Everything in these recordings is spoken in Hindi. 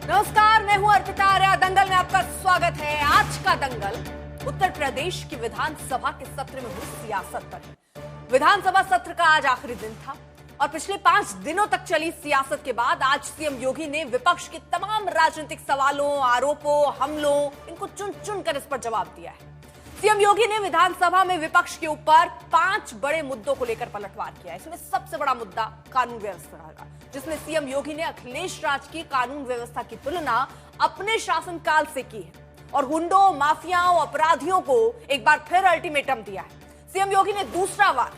नमस्कार, मैं हूं अर्पिता आर्या। दंगल में आपका स्वागत है। आज का दंगल उत्तर प्रदेश की विधानसभा के सत्र में हुई सियासत पर। विधानसभा सत्र का आज आखिरी दिन था और पिछले 5 दिनों तक चली सियासत के बाद आज सीएम योगी ने विपक्ष के तमाम राजनीतिक सवालों, आरोपों, हमलों, इनको चुन चुन कर इस पर जवाब दिया है। सीएम योगी ने विधानसभा में विपक्ष के ऊपर 5 बड़े मुद्दों को लेकर पलटवार किया। इसमें सबसे बड़ा मुद्दा कानून व्यवस्था रहा, जिसमें सीएम योगी ने अखिलेश राज की कानून व्यवस्था की तुलना अपने शासनकाल से की है और गुंडों, माफियाओं, अपराधियों को एक बार फिर अल्टीमेटम दिया है। सीएम योगी ने दूसरा वार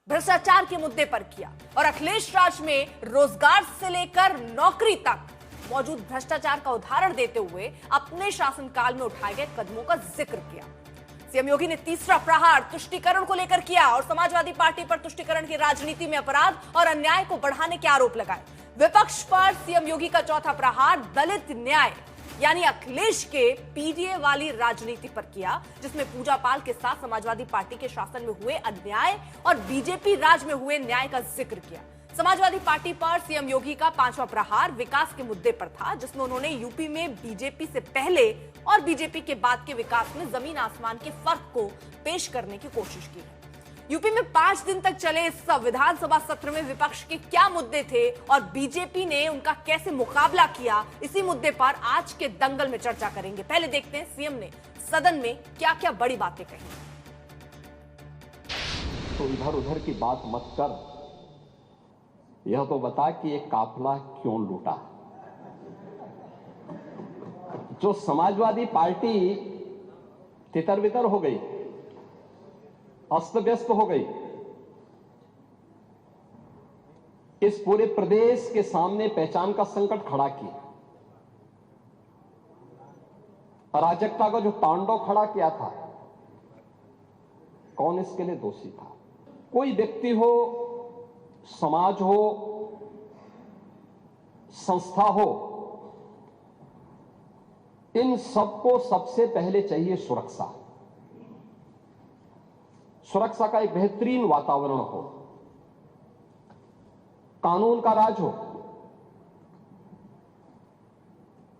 भ्रष्टाचार के मुद्दे पर किया और अखिलेश राज में रोजगार से लेकर नौकरी तक मौजूद भ्रष्टाचार का उदाहरण देते हुए अपने शासनकाल में उठाए गए कदमों का जिक्र किया। सीएम योगी ने तीसरा प्रहार तुष्टीकरण को लेकर किया और समाजवादी पार्टी पर तुष्टीकरण की राजनीति में अपराध और अन्याय को बढ़ाने के आरोप लगाए। विपक्ष पर सीएम योगी का चौथा प्रहार दलित न्याय यानी अखिलेश के पीडीए वाली राजनीति पर किया, जिसमें पूजा पाल के साथ समाजवादी पार्टी के शासन में हुए अन्याय और बीजेपी राज में हुए न्याय का जिक्र किया। समाजवादी पार्टी पर सीएम योगी का 5वां प्रहार विकास के मुद्दे पर था, जिसमें उन्होंने यूपी में बीजेपी से पहले और बीजेपी के बाद के विकास में जमीन आसमान के फर्क को पेश करने की कोशिश की। यूपी में 5 दिन तक चले इस विधानसभा सत्र में विपक्ष के क्या मुद्दे थे और बीजेपी ने उनका कैसे मुकाबला किया, इसी मुद्दे पर आज के दंगल में चर्चा करेंगे। पहले देखते हैं सीएम ने सदन में क्या क्या बड़ी बातें कही। तो इधर उधर की बात मत कर, यह तो बता कि एक काफिला क्यों लूटा। जो समाजवादी पार्टी तितर बितर हो गई, अस्त व्यस्त हो गई, इस पूरे प्रदेश के सामने पहचान का संकट खड़ा किया, अराजकता का जो तांडव खड़ा किया था, कौन इसके लिए दोषी था? कोई व्यक्ति हो, समाज हो, संस्था हो, इन सबको सबसे पहले चाहिए सुरक्षा। सुरक्षा का एक बेहतरीन वातावरण हो, कानून का राज हो,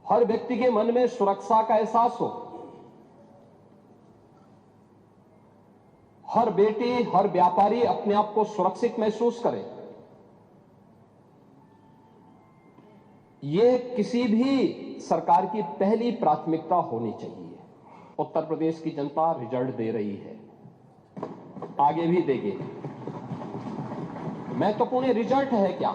हर व्यक्ति के मन में सुरक्षा का एहसास हो, हर बेटी, हर व्यापारी अपने आप को सुरक्षित महसूस करे। यह किसी भी सरकार की पहली प्राथमिकता होनी चाहिए। उत्तर प्रदेश की जनता रिजल्ट दे रही है, आगे भी देगी। महत्वपूर्ण रिजल्ट है क्या?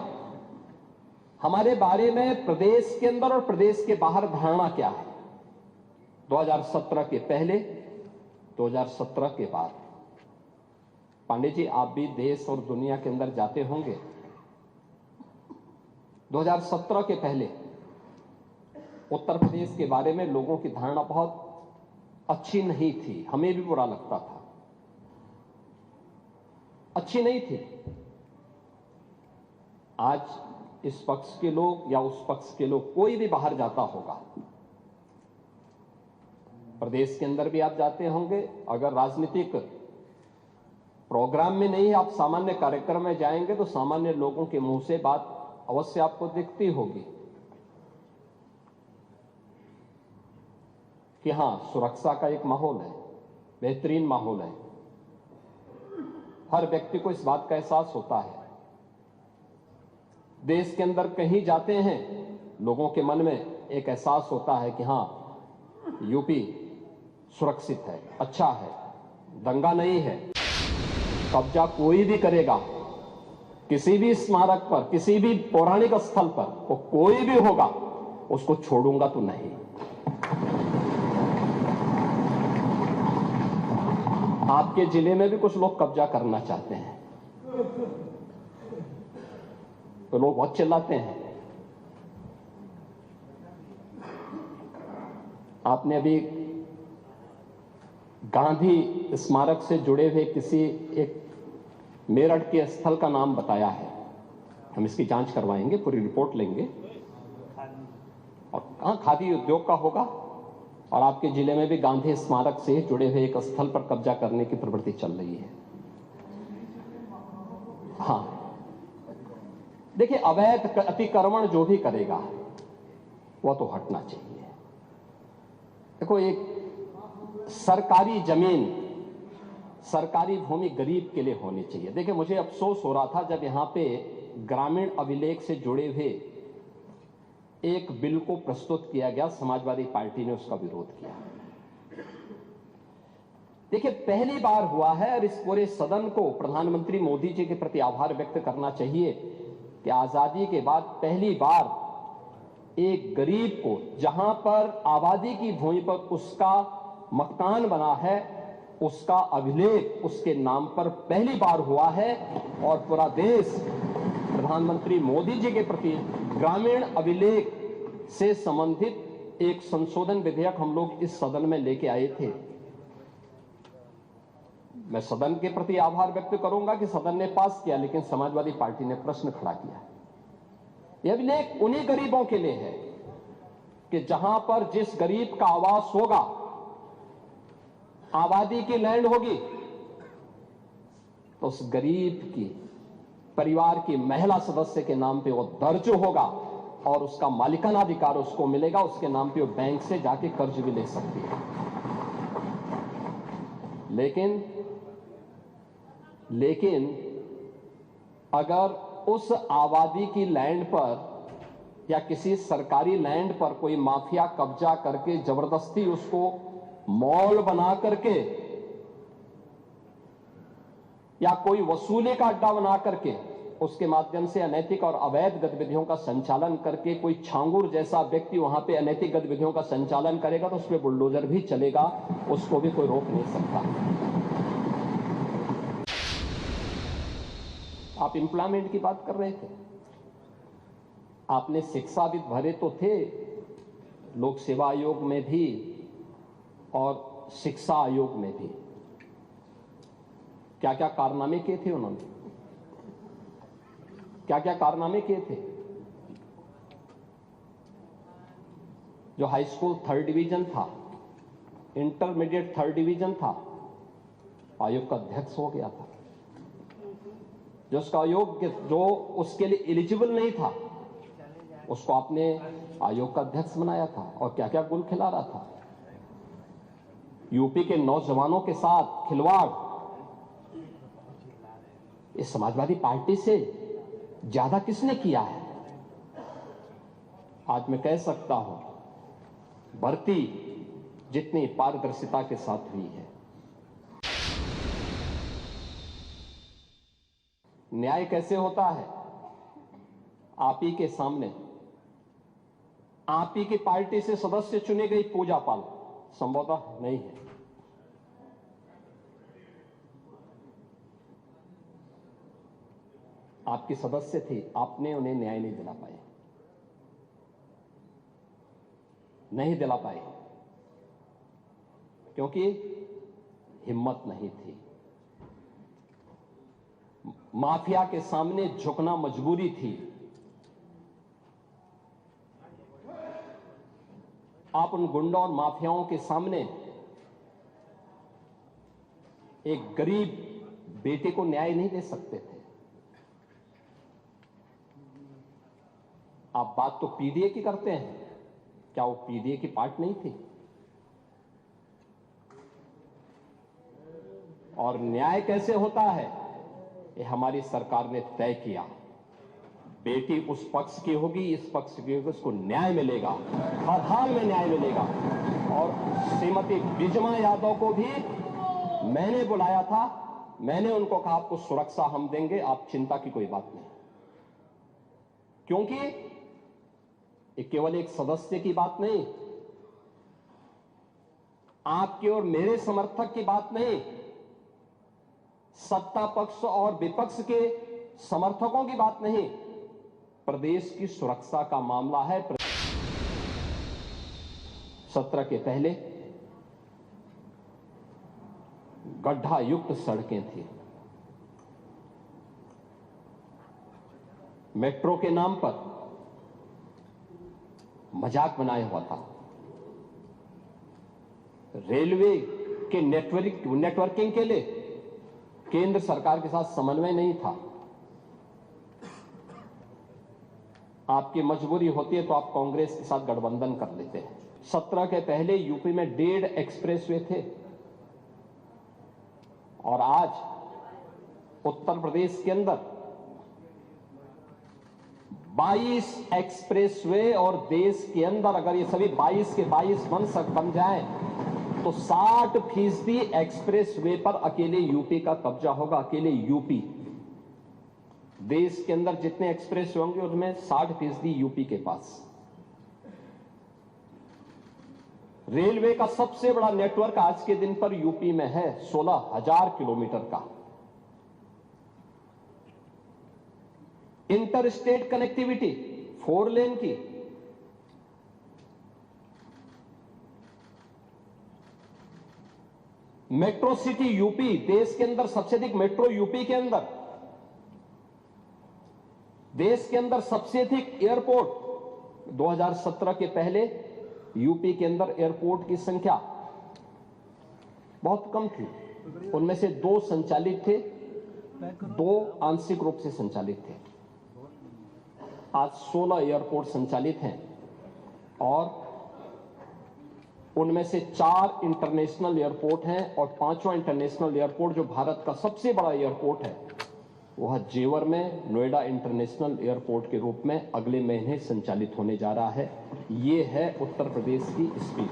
हमारे बारे में प्रदेश के अंदर और प्रदेश के बाहर धारणा क्या है? 2017 के पहले, 2017 के बाद। पांडे जी, आप भी देश और दुनिया के अंदर जाते होंगे। 2017 के पहले उत्तर प्रदेश के बारे में लोगों की धारणा बहुत अच्छी नहीं थी, हमें भी बुरा लगता था, अच्छी नहीं थी। आज इस पक्ष के लोग या उस पक्ष के लोग, कोई भी बाहर जाता होगा, प्रदेश के अंदर भी आप जाते होंगे, अगर राजनीतिक प्रोग्राम में नहीं, आप सामान्य कार्यक्रम में जाएंगे तो सामान्य लोगों के मुंह से बात अवश्य आपको दिखती होगी कि हां, सुरक्षा का एक माहौल है, बेहतरीन माहौल है। हर व्यक्ति को इस बात का एहसास होता है। देश के अंदर कहीं जाते हैं, लोगों के मन में एक एहसास होता है कि हां, यूपी सुरक्षित है, अच्छा है, दंगा नहीं है। कब्जा कोई भी करेगा, किसी भी स्मारक पर, किसी भी पौराणिक स्थल पर, वो कोई भी होगा, उसको छोड़ूंगा तो नहीं। आपके जिले में भी कुछ लोग कब्जा करना चाहते हैं, तो लोग बहुत चिल्लाते हैं। आपने अभी गांधी स्मारक से जुड़े हुए किसी एक मेरठ के स्थल का नाम बताया है। हम इसकी जांच करवाएंगे, पूरी रिपोर्ट लेंगे, और कहां खादी उद्योग का होगा। और आपके जिले में भी गांधी स्मारक से जुड़े हुए एक स्थल पर कब्जा करने की प्रवृत्ति चल रही है। हाँ, देखिए, अवैध अतिक्रमण जो भी करेगा, वो तो हटना चाहिए। देखो, एक सरकारी जमीन, सरकारी भूमि गरीब के लिए होनी चाहिए। देखिए, मुझे अफसोस हो रहा था जब यहां पे ग्रामीण अभिलेख से जुड़े हुए एक बिल को प्रस्तुत किया गया, समाजवादी पार्टी ने उसका विरोध किया। देखिए, पहली बार हुआ है और इस पूरे सदन को प्रधानमंत्री मोदी जी के प्रति आभार व्यक्त करना चाहिए कि आजादी के बाद पहली बार एक गरीब को, जहां पर आबादी की भूमि पर उसका मकान बना है, उसका अभिलेख उसके नाम पर पहली बार हुआ है। और पूरा देश प्रधानमंत्री मोदी जी के प्रति ग्रामीण अभिलेख से संबंधित एक संशोधन विधेयक हम लोग इस सदन में लेके आए थे। मैं सदन के प्रति आभार व्यक्त करूंगा कि सदन ने पास किया, लेकिन समाजवादी पार्टी ने प्रश्न खड़ा किया। यह अभिलेख उन्हीं गरीबों के लिए है कि जहां पर जिस गरीब का आवास होगा, आबादी की लैंड होगी, तो उस गरीब की परिवार की महिला सदस्य के नाम पे वो दर्ज होगा और उसका मालिकाना अधिकार उसको मिलेगा। उसके नाम पे वो बैंक से जाके कर्ज भी ले सकती है। लेकिन अगर उस आबादी की लैंड पर या किसी सरकारी लैंड पर कोई माफिया कब्जा करके जबरदस्ती उसको मॉल बना करके या कोई वसूली का अड्डा बना करके उसके माध्यम से अनैतिक और अवैध गतिविधियों का संचालन करके कोई छांगुर जैसा व्यक्ति वहां पे अनैतिक गतिविधियों का संचालन करेगा, तो उस पर बुलडोजर भी चलेगा, उसको भी कोई रोक नहीं सकता। आप एम्प्लॉयमेंट की बात कर रहे थे, आपने शिक्षाविद भरे तो थे लोक सेवा आयोग में भी और शिक्षा आयोग में भी। क्या क्या कारनामे किए थे उन्होंने, क्या क्या कारनामे किए थे। जो हाई स्कूल 3rd डिवीजन था, इंटरमीडिएट 3rd डिवीजन था, आयोग का अध्यक्ष हो गया था। जो उसका आयोग जो उसके लिए एलिजिबल नहीं था, उसको आपने आयोग का अध्यक्ष बनाया था। और क्या क्या गुल खिला रहा था। यूपी के नौजवानों के साथ खिलवाड़ इस समाजवादी पार्टी से ज्यादा किसने किया है। आज मैं कह सकता हूं, भर्ती जितनी पारदर्शिता के साथ हुई है। न्याय कैसे होता है? आप ही के सामने आप ही की पार्टी से सदस्य चुनी गई पूजा पाल संभवतः नहीं है। आपकी सदस्य थी, आपने उन्हें न्याय नहीं दिला पाए, नहीं दिला पाए क्योंकि हिम्मत नहीं थी। माफिया के सामने झुकना मजबूरी थी। आप उन गुंडों और माफियाओं के सामने एक गरीब बेटे को न्याय नहीं दे सकते थे। आप बात तो पीडीए की करते हैं, क्या वो पीडीए की पार्ट नहीं थी? और न्याय कैसे होता है, ये हमारी सरकार ने तय किया। बेटी उस पक्ष की होगी, इस पक्ष की होगी, उसको न्याय मिलेगा, हर हाल में न्याय मिलेगा। और श्रीमती बिजमा यादव को भी मैंने बुलाया था, मैंने उनको कहा आपको सुरक्षा हम देंगे, आप चिंता की कोई बात नहीं। क्योंकि ये केवल एक सदस्य की बात नहीं, आपके और मेरे समर्थक की बात नहीं, सत्ता पक्ष और विपक्ष के समर्थकों की बात नहीं, प्रदेश की सुरक्षा का मामला है। सत्र के पहले गड्ढा युक्त सड़कें थी, मेट्रो के नाम पर मजाक बनाया हुआ था, रेलवे के नेटवर्किंग के लिए केंद्र सरकार के साथ समन्वय नहीं था। आपकी मजबूरी होती है तो आप कांग्रेस के साथ गठबंधन कर लेते हैं। 17 के पहले यूपी में 1.5 एक्सप्रेसवे थे और आज उत्तर प्रदेश के अंदर 22 एक्सप्रेसवे, और देश के अंदर अगर ये सभी 22 के 22 बन जाएं तो 60% एक्सप्रेसवे पर अकेले यूपी का कब्जा होगा। अकेले यूपी, देश के अंदर जितने एक्सप्रेस होंगे उनमें 60% यूपी के पास। रेलवे का सबसे बड़ा नेटवर्क आज के दिन पर यूपी में है, 16,000 किलोमीटर का। इंटर स्टेट कनेक्टिविटी 4 लेन की, मेट्रो सिटी यूपी, देश के अंदर सबसे अधिक मेट्रो यूपी के अंदर, देश के अंदर सबसे अधिक एयरपोर्ट। 2017 के पहले यूपी के अंदर एयरपोर्ट की संख्या बहुत कम थी, उनमें से 2 संचालित थे, 2 आंशिक रूप से संचालित थे। आज 16 एयरपोर्ट संचालित हैं और उनमें से 4 इंटरनेशनल एयरपोर्ट हैं और 5वां इंटरनेशनल एयरपोर्ट जो भारत का सबसे बड़ा एयरपोर्ट है वह जेवर में नोएडा इंटरनेशनल एयरपोर्ट के रूप में अगले महीने संचालित होने जा रहा है। ये है उत्तर प्रदेश की स्पीड।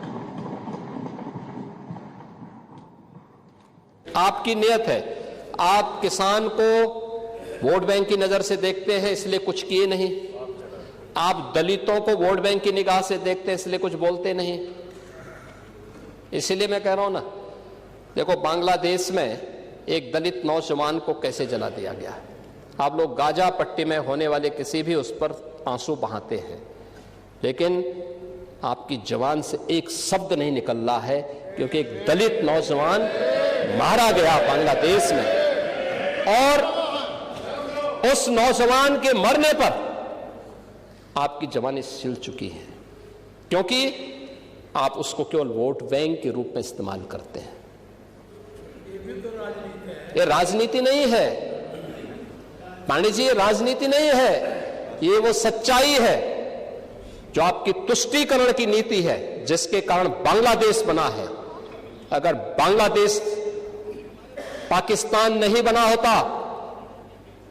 आपकी नियत है, आप किसान को वोट बैंक की नजर से देखते हैं इसलिए कुछ किए नहीं, आप दलितों को वोट बैंक की निगाह से देखते हैं इसलिए कुछ बोलते नहीं। इसलिए मैं कह रहा हूं ना, देखो बांग्लादेश में एक दलित नौजवान को कैसे जला दिया गया। आप लोग गाजा पट्टी में होने वाले किसी भी उस पर आंसू बहाते हैं, लेकिन आपकी जवान से एक शब्द नहीं निकल रहा है, क्योंकि एक दलित नौजवान मारा गया बांग्लादेश में और उस नौजवान के मरने पर आपकी जवानी सिल चुकी है, क्योंकि आप उसको केवल वोट बैंक के रूप में इस्तेमाल करते हैं। ये राजनीति नहीं है पांडे जी, ये राजनीति नहीं है, ये वो सच्चाई है जो आपकी तुष्टीकरण की नीति है, जिसके कारण बांग्लादेश बना है। अगर बांग्लादेश पाकिस्तान नहीं बना होता,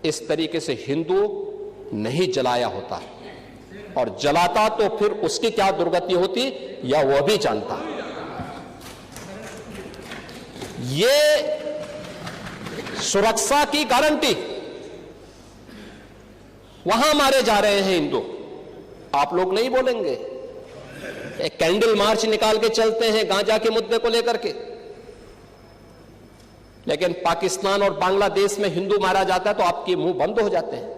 इस तरीके से हिंदू नहीं जलाया होता, और जलाता तो फिर उसकी क्या दुर्गति होती या वह भी जानता। ये सुरक्षा की गारंटी, वहां मारे जा रहे हैं हिंदू, आप लोग नहीं बोलेंगे। एक कैंडल मार्च निकाल के चलते हैं गांजा के मुद्दे को लेकर के, लेकिन पाकिस्तान और बांग्लादेश में हिंदू मारा जाता है तो आपके मुंह बंद हो जाते हैं,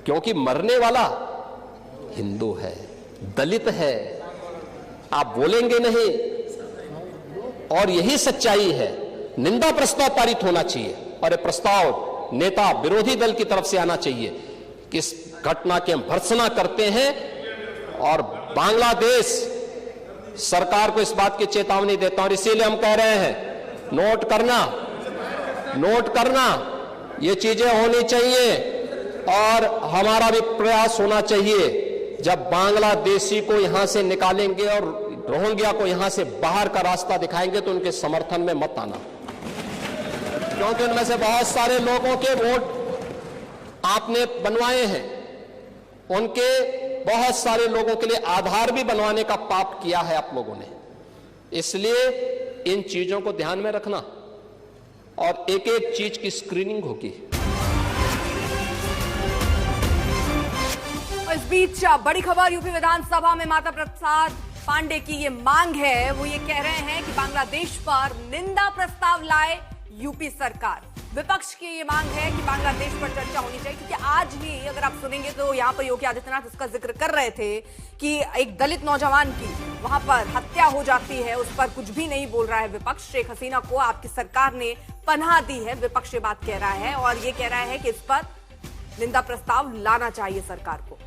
क्योंकि मरने वाला हिंदू है, दलित है, आप बोलेंगे नहीं। और यही सच्चाई है। निंदा प्रस्ताव पारित होना चाहिए और यह प्रस्ताव नेता विरोधी दल की तरफ से आना चाहिए कि इस घटना की हम भर्त्सना करते हैं और बांग्लादेश सरकार को इस बात की चेतावनी देता हूं। और इसीलिए हम कह रहे हैं, नोट करना, ये चीजें होनी चाहिए और हमारा भी प्रयास होना चाहिए। जब बांग्लादेशी को यहां से निकालेंगे और रोहिंग्या को यहां से बाहर का रास्ता दिखाएंगे तो उनके समर्थन में मत आना, क्योंकि उनमें से बहुत सारे लोगों के वोट आपने बनवाए हैं, उनके बहुत सारे लोगों के लिए आधार भी बनवाने का पाप किया है आप लोगों ने। इसलिए इन चीजों को ध्यान में रखना और एक एक चीज की स्क्रीनिंग होगी। इस बीच बड़ी खबर, यूपी विधानसभा में माता प्रसाद पांडे की ये मांग है, वो ये कह रहे हैं कि बांग्लादेश पर निंदा प्रस्ताव लाए यूपी सरकार। विपक्ष की ये मांग है कि बांग्लादेश पर चर्चा होनी चाहिए, क्योंकि आज भी अगर आप सुनेंगे तो यहाँ पर योगी आदित्यनाथ इसका जिक्र कर रहे थे कि एक दलित नौजवान की वहां पर हत्या हो जाती है, उस पर कुछ भी नहीं बोल रहा है विपक्ष। शेख हसीना को आपकी सरकार ने पनाह दी है, विपक्ष ये बात कह रहा है और ये कह रहा है कि इस पर निंदा प्रस्ताव लाना चाहिए सरकार को।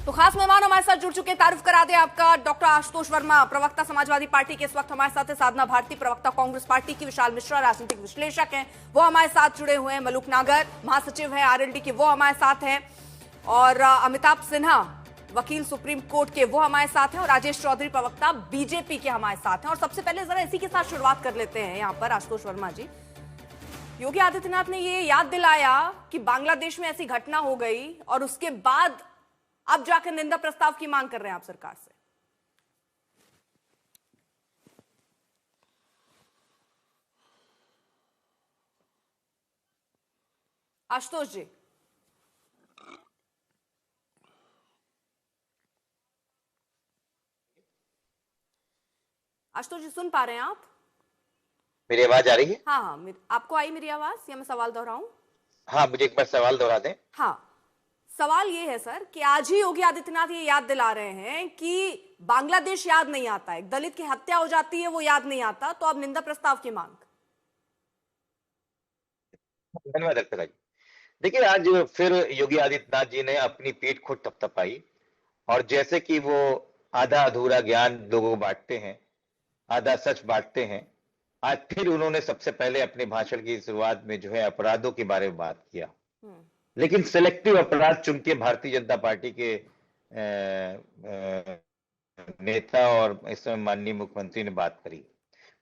तो खास मेहमान हमारे साथ जुड़ चुके हैं, तारुफ करा दे आपका डॉक्टर आशुतोष वर्मा, प्रवक्ता समाजवादी पार्टी के इस वक्त हमारे साथ है, साधना भारती प्रवक्ता कांग्रेस पार्टी की, विशाल मिश्रा राजनीतिक विश्लेषक हैं, वो हमारे साथ जुड़े हुए हैं, मलूक नागर महासचिव है आरएलडी के, वो हमारे साथ हैं, और अमिताभ सिन्हा वकील सुप्रीम कोर्ट के, वो हमारे साथ हैं, और राजेश चौधरी प्रवक्ता बीजेपी के हमारे साथ हैं। और सबसे पहले जरा इसी के साथ शुरुआत कर लेते हैं यहाँ पर आशुतोष वर्मा जी। योगी आदित्यनाथ ने ये याद दिलाया कि बांग्लादेश में ऐसी घटना हो गई और उसके बाद अब जाकर निंदा प्रस्ताव की मांग कर रहे हैं आप सरकार से। आशुतोष जी, आशुतोष जी सुन पा रहे हैं आप? मेरी आवाज आ रही है? हाँ हाँ, आपको आई मेरी आवाज या मैं सवाल दोहराऊं? हाँ, मुझे एक बार सवाल दोहरा दें। हाँ, सवाल ये है सर कि आज ही योगी आदित्यनाथ ये याद दिला रहे हैं कि बांग्लादेश याद नहीं आता है, दलित की हत्या हो जाती है वो याद नहीं आता, तो अब निंदा प्रस्ताव की मांग। धन्यवाद अर्पिता जी। देखिए, आज फिर योगी आदित्यनाथ जी ने अपनी पीठ खुद थपथपाई, और जैसे कि वो आधा अधूरा ज्ञान लोगों को बांटते हैं, आधा सच बांटते हैं, आज फिर उन्होंने सबसे पहले अपने भाषण की शुरुआत में जो है अपराधों के बारे में बात किया, लेकिन सिलेक्टिव अपराध चुन के भारतीय जनता पार्टी के नेता और इस समय माननीय मुख्यमंत्री ने बात करी।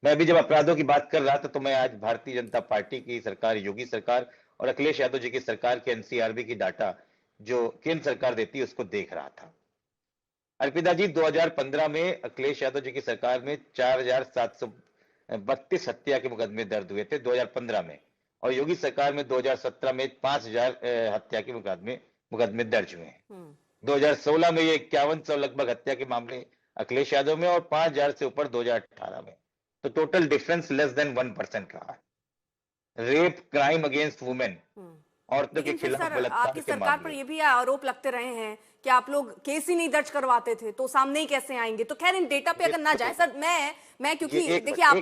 मैं अभी जब अपराधों की बात कर रहा था तो मैं आज भारतीय जनता पार्टी की सरकार, योगी सरकार और अखिलेश यादव जी की सरकार के एनसीआरबी की डाटा जो केंद्र सरकार देती है उसको देख रहा था। अर्पिता जी, 2015 में अखिलेश यादव जी की सरकार में 4732 हत्या के मुकदमे दर्ज हुए थे 2015 में, और योगी सरकार में 2017 में 5000 हत्या के मुकदमे दर्ज हुए हैं। 2016 में ये 5100 लगभग हत्या के मामले अखिलेश यादव में, और 5000 से ऊपर 2018 में, तो टोटल डिफरेंस लेस देन 1% रहा। रेप, क्राइम अगेंस्ट वुमेन, औरतों के खिलाफ बलात्कार आपकी सरकार पर ये भी आरोप लगते रहे हैं कि आप लोग केस ही नहीं दर्ज करवाते थे, तो सामने ही कैसे आएंगे? तो खैर इन डेटा पे अगर ना जाए सर, मैं क्योंकि देखिए आप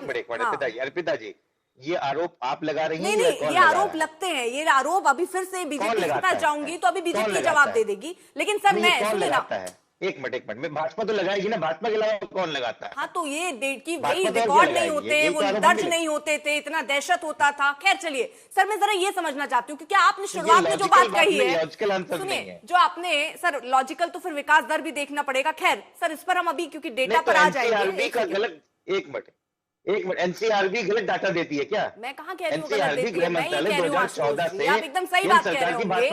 अर्पिता जी, ये आरोप आप लगा रही हैं? नहीं, ये आरोप लगते हैं, ये आरोप अभी फिर से बीजेपी के पास जाऊंगी तो अभी बीजेपी जवाब दे देगी, लेकिन सर मैं सुनिए ना, एक मिनट में भाजपा तो लगाएगी ना, भाजपा के अलावा कौन लगाता है? हाँ, तो ये डेट की वही रिकॉर्ड नहीं होते, वो दर्ज नहीं होते थे, इतना दहशत होता था। खैर चलिए सर, मैं जरा ये समझना चाहती हूँ कि क्या आपने शुरुआत में जो बात कही है, सुनिए, जो आपने सर लॉजिकल, तो फिर विकास दर भी देखना पड़ेगा। खैर सर, इस पर हम अभी क्योंकि डेटा पर आ जाएंगे। एक मिनट, एनसीआरबी गलत डाटा देती है क्या? मैं कहाँ कह रही हूँ गलत देती है, मैं ये कह रही हूँ आप एकदम सही बात कह रहे होंगे,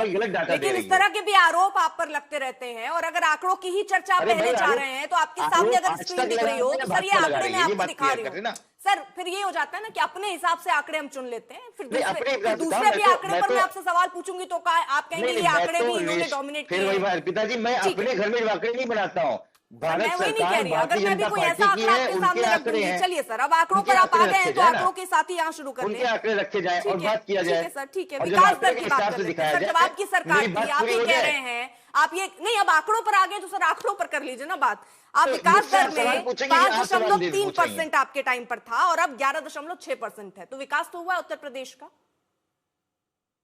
लेकिन इस तरह के भी आरोप आप पर लगते रहते हैं, और अगर आंकड़ों की ही चर्चा आप पहले चाह रहे हैं तो आपके सामने अगर स्क्रीन दिख रही हो तो सर ये आंकड़े मैं आपको दिखा रही हूँ। सर फिर ये हो जाता है ना कि अपने हिसाब से आंकड़े हम चुन लेते हैं, फिर दूसरे भी आंकड़े पर मैं आपसे सवाल पूछूंगी तो आप कहेंगे ये आंकड़े भी इन्होंने डोमिनेट किए। पिताजी, मैं अपने घर में आंकड़े नहीं बनाता हूँ, मैं वही नहीं कह रही, अगर मैं भी कोई ऐसा आंकड़ा आपके सामने रख दूंगी। चलिए सर, अब आंकड़ों पर आप आ गए हैं तो आंकड़ों के साथ ही यहाँ शुरू कर लें, आंकड़े रखे जाएं और बात किया जाए। ठीक है सर, ठीक है, विकास दर की बात कर लेते हैं सर। जब आपकी सरकार थी, आप ये कह रहे हैं, आप ये नहीं, अब आंकड़ों पर आ गए तो सर आंकड़ों पर कर लीजिए ना बात। आप विकास दर में 5.3% आपके टाइम पर था और अब 11.6% है, तो विकास तो हुआ उत्तर प्रदेश का।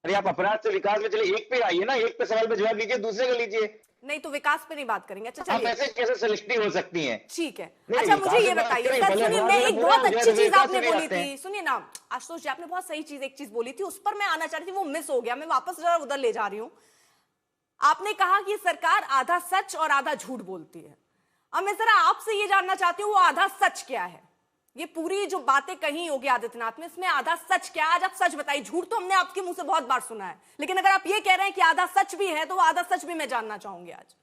अरे आप अपराध से विकास में चले, एक पे आइए ना, एक पे सवाल पे जवाब लीजिए, दूसरे का लीजिए। नहीं तो विकास पे नहीं बात करेंगे। अच्छा चलिए, ऐसे कैसे सेलेक्टिव हो सकती हैं? ठीक है। अच्छा मुझे ये बताइए सर, सुनिए, मैं एक बहुत अच्छी चीज आपने बोली थी, सुनिए ना आशुतोष जी, आपने बहुत सही चीज एक चीज बोली थी, उस पर मैं आना चाह रही थी, वो मिस हो गया, मैं वापस जरा उधर ले जा रही हूँ। आपने कहा कि सरकार आधा सच और आधा झूठ बोलती है। अब मैं जरा आपसे ये जानना चाहती हूँ, वो आधा सच क्या है? ये पूरी जो बातें कही योगी आदित्यनाथ में, इसमें आधा सच क्या है? आज आप सच बताइए। झूठ तो हमने आपके मुंह से बहुत बार सुना है, लेकिन अगर आप ये कह रहे हैं कि आधा सच भी है तो वो आधा सच भी मैं जानना चाहूंगी आज।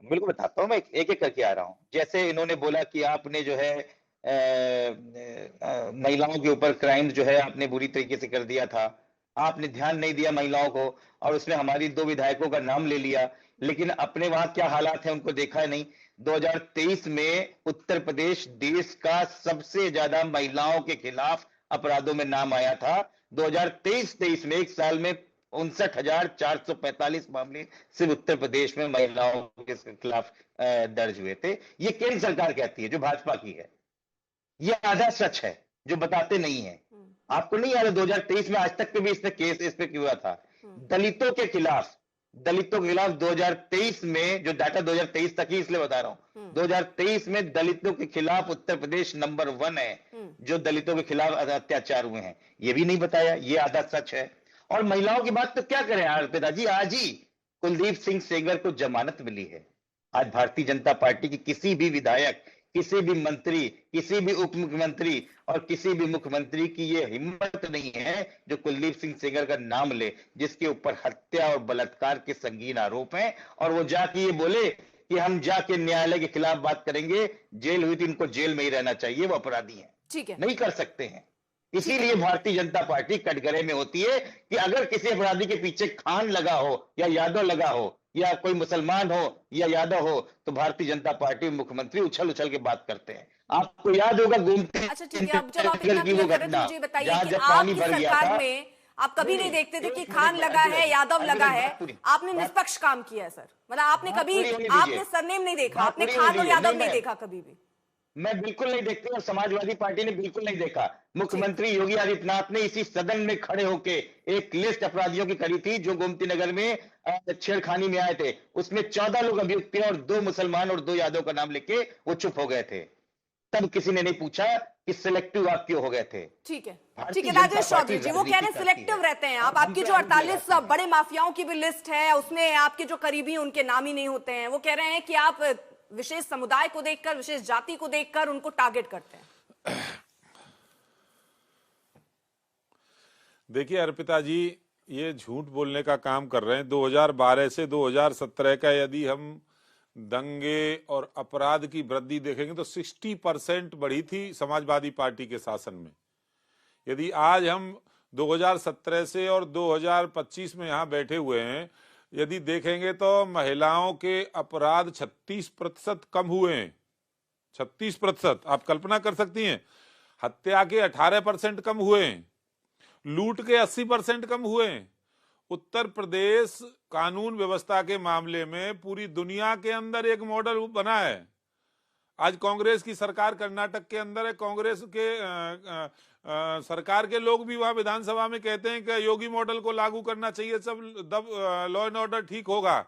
बिल्कुल बताता हूँ, मैं एक एक करके आ रहा हूँ। जैसे इन्होंने बोला कि आपने जो है महिलाओं के ऊपर क्राइम जो है आपने बुरी तरीके से कर दिया था, आपने ध्यान नहीं दिया महिलाओं को, और उसमें हमारी 2 विधायकों का नाम ले लिया, लेकिन अपने वहां क्या हालात है उनको देखा नहीं। 2023 में उत्तर प्रदेश देश का सबसे ज्यादा महिलाओं के खिलाफ अपराधों में नाम आया था। 2023 में एक साल में 59,445 मामले सिर्फ उत्तर प्रदेश में महिलाओं के खिलाफ दर्ज हुए थे। ये केंद्र सरकार कहती है, जो भाजपा की है। ये आधा सच है जो बताते नहीं है। आपको नहीं याद 2023 में आज तक के भी इस पे केस इस पे क्यों हुआ था? दलितों के खिलाफ दलितों के खिलाफ 2023 में, जो डाटा 2023 तक ही इसलिए बता रहा हूं, 2023 में दलितों के खिलाफ उत्तर प्रदेश नंबर 1 है जो दलितों के खिलाफ अत्याचार हुए हैं। ये भी नहीं बताया, ये आधा सच है। और महिलाओं की बात तो क्या करें अर्पिता जी, आज ही कुलदीप सिंह सेंगर को जमानत मिली है। आज भारतीय जनता पार्टी की किसी भी विधायक, किसी भी मंत्री, किसी भी उप मुख्यमंत्री और किसी भी मुख्यमंत्री की ये हिम्मत नहीं है जो कुलदीप सिंह सेंगर का नाम ले, जिसके ऊपर हत्या और बलात्कार के संगीन आरोप हैं, और वो जाके ये बोले कि हम जाके न्यायालय के खिलाफ बात करेंगे, जेल हुई थी, इनको जेल में ही रहना चाहिए, वो अपराधी हैं। ठीक है, नहीं कर सकते हैं। इसीलिए भारतीय जनता पार्टी कटघरे में होती है कि अगर किसी अपराधी के पीछे खान लगा हो या यादव लगा हो या कोई मुसलमान हो या यादव हो, तो भारतीय जनता पार्टी मुख्यमंत्री उछल उछल के बात करते हैं। आपको याद होगा गोमती अच्छा ठीक है, अब जब आप इतना की वो क्लियर कर रहे हैं, तो घटना, मुझे बताइए जहां कि जब पानी आपकी भर गया सरकार था, में आप कभी नहीं देखते थे कि खान लगा है, यादव लगा है, आपने निष्पक्ष काम किया है सर, मतलब आपने कभी, आपने सरनेम नहीं देखा, आपने खान और यादव नहीं देखा कभी भी? मैं बिल्कुल नहीं देखती और समाजवादी पार्टी ने बिल्कुल नहीं देखा। मुख्यमंत्री योगी आदित्यनाथ ने इसी सदन में खड़े होके एक लिस्ट अपराधियों की करी थी जो गोमती नगर में छेड़खानी में आए थे। उसमें 14 लोग अभियुक्त थे और 2 मुसलमान और 2 यादव का नाम लेके वो चुप हो गए थे। तब किसी ने नहीं पूछा कि सिलेक्टिव आप क्यों हो गए थे। ठीक है, ठीक है राजेश चौधरी जी, वो कह रहे हैं सिलेक्टिव रहते हैं आप। आपकी जो 48 बड़े माफियाओं की भी लिस्ट है, उसमें आपके जो करीबी उनके नाम ही नहीं होते हैं। वो कह रहे हैं कि आप विशेष समुदाय को देखकर, विशेष जाति को देखकर उनको टारगेट करते हैं। देखिए अर्पिता जी, ये झूठ बोलने का काम कर रहे हैं। 2012 से 2017 का यदि हम दंगे और अपराध की वृद्धि देखेंगे तो 60% बढ़ी थी समाजवादी पार्टी के शासन में। यदि आज हम 2017 से और 2025 में यहाँ बैठे हुए हैं, यदि देखेंगे तो महिलाओं के अपराध 36% कम हुए हैं। 36%, आप कल्पना कर सकती हैं। हत्या के 18% कम हुए हैं, लूट के 80% कम हुए हैं। उत्तर प्रदेश कानून व्यवस्था के मामले में पूरी दुनिया के अंदर एक मॉडल बना है। आज कांग्रेस की सरकार कर्नाटक के अंदर है, कांग्रेस के सरकार के लोग भी वहां विधानसभा में कहते हैं कि योगी मॉडल को लागू करना चाहिए, सब लॉ एंड ऑर्डर ठीक होगा।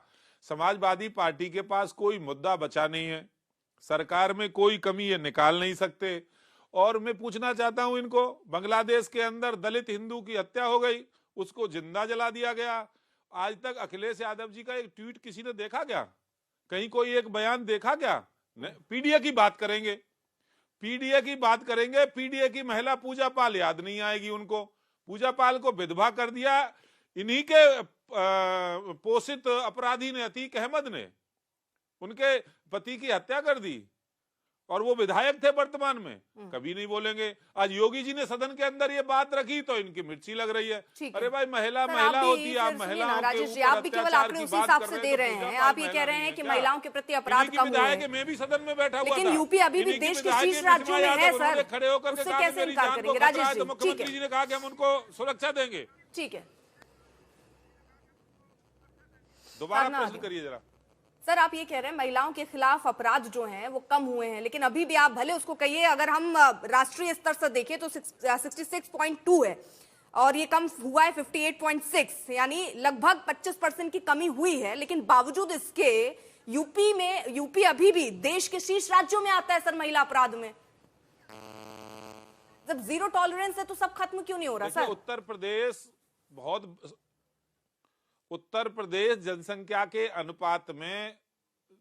समाजवादी पार्टी के पास कोई मुद्दा बचा नहीं है, सरकार में कोई कमी ये निकाल नहीं सकते। और मैं पूछना चाहता हूं इनको, बांग्लादेश के अंदर दलित हिंदू की हत्या हो गई, उसको जिंदा जला दिया गया। आज तक अखिलेश यादव जी का एक ट्वीट किसी ने देखा क्या? कहीं कोई एक बयान देखा क्या? पीडीए की बात करेंगे, पीडीए की बात करेंगे, पीडीए की महिला पूजा पाल याद नहीं आएगी उनको। पूजा पाल को विधवा कर दिया इन्हीं के पोषित अपराधी ने, अतीक अहमद ने। उनके पति की हत्या कर दी और वो विधायक थे वर्तमान में, कभी नहीं बोलेंगे। आज योगी जी ने सदन के अंदर ये बात रखी तो इनकी मिर्ची लग रही है। अरे भाई महिला महिला होती है, आप महिलाओं राजेश जी, आप भी केवल आंकड़े उसी हिसाब से दे रहे हैं। आप ये कह रहे हैं कि महिलाओं के प्रति अपराध कम हुए हैं। मैं भी सदन में बैठा हुआ था, लेकिन यूपी अभी भी देश के शीर्ष राज्यों में है सर, खड़े होकर उससे कैसे इनकार करेंगे राजेश जी? मुख्यमंत्री जी ने कहा कि हम उनको सुरक्षा देंगे। ठीक है, दोबारा प्रश्न करिए जरा। सर आप ये कह रहे हैं महिलाओं के खिलाफ अपराध जो हैं वो कम हुए हैं, लेकिन अभी भी आप भले उसको कहिए, अगर हम राष्ट्रीय स्तर से देखें तो 66.2 है और ये कम हुआ है 58.6, यानी लगभग 25% की कमी हुई है। लेकिन बावजूद इसके यूपी अभी भी देश के शीर्ष राज्यों में आता है सर महिला अपराध में। जब जीरो टॉलरेंस है तो सब खत्म क्यों नहीं हो रहा सर? उत्तर प्रदेश जनसंख्या के अनुपात में